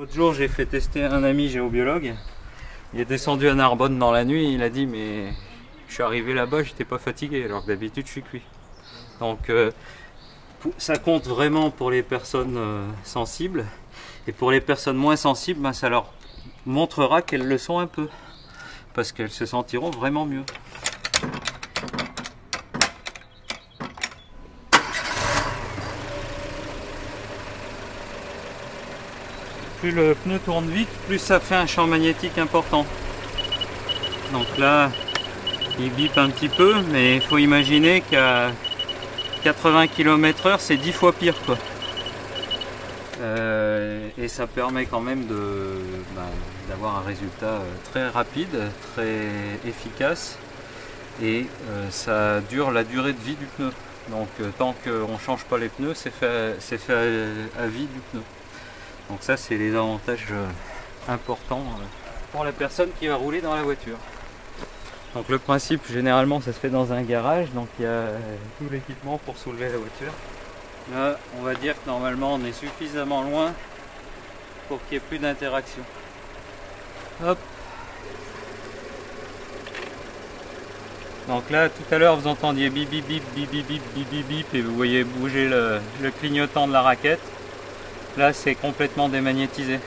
L'autre jour, j'ai fait tester un ami géobiologue. Il est descendu à Narbonne dans la nuit. Il a dit mais je suis arrivé là-bas, j'étais pas fatigué alors que d'habitude je suis cuit. Donc ça compte vraiment pour les personnes sensibles. Et pour les personnes moins sensibles, ben, ça leur montrera qu'elles le sont un peu. Parce qu'elles se sentiront vraiment mieux. Plus le pneu tourne vite, plus ça fait un champ magnétique important. Donc là, il bip un petit peu, mais il faut imaginer qu'à 80 km/h, c'est 10 fois pire, quoi. Et ça permet quand même d'avoir un résultat très rapide, très efficace, et ça dure la durée de vie du pneu. Donc tant qu'on ne change pas les pneus, c'est fait à vie du pneu. Donc ça, c'est les avantages importants pour la personne qui va rouler dans la voiture. Donc le principe, généralement, ça se fait dans un garage, donc il y a tout l'équipement pour soulever la voiture. Là, on va dire que normalement, on est suffisamment loin pour qu'il n'y ait plus d'interaction. Hop. Donc là, tout à l'heure, vous entendiez bip bip bip bip bip bip bip bip bip et vous voyez bouger le clignotant de la raquette. Là, c'est complètement démagnétisé.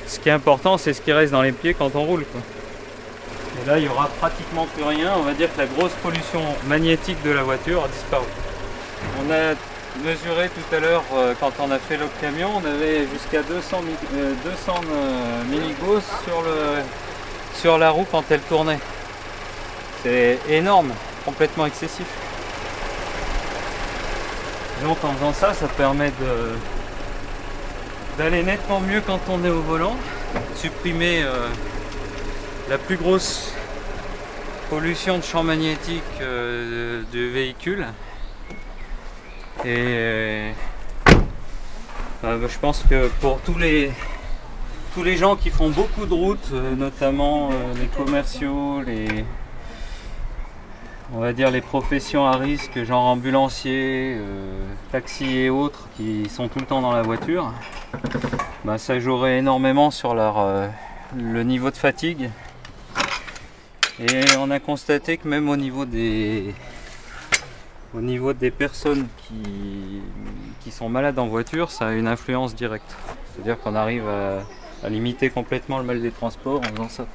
Ce qui est important, c'est ce qui reste dans les pieds quand on roule, quoi. Et là, il n'y aura pratiquement plus rien. On va dire que la grosse pollution magnétique de la voiture a disparu. On a mesuré tout à l'heure, quand on a fait le camion, on avait jusqu'à 200 milligauss sur la roue quand elle tournait. C'est énorme, complètement excessif. Donc en faisant ça, ça permet d'aller nettement mieux quand on est au volant, supprimer la plus grosse pollution de champ magnétique du véhicule. Et je pense que pour tous les gens qui font beaucoup de routes, notamment les commerciaux, on va dire les professions à risque, genre ambulanciers, taxis et autres, qui sont tout le temps dans la voiture, ça jouerait énormément sur le niveau de fatigue. Et on a constaté que même au niveau des personnes qui sont malades en voiture, ça a une influence directe. C'est-à-dire qu'on arrive à limiter complètement le mal des transports en faisant ça.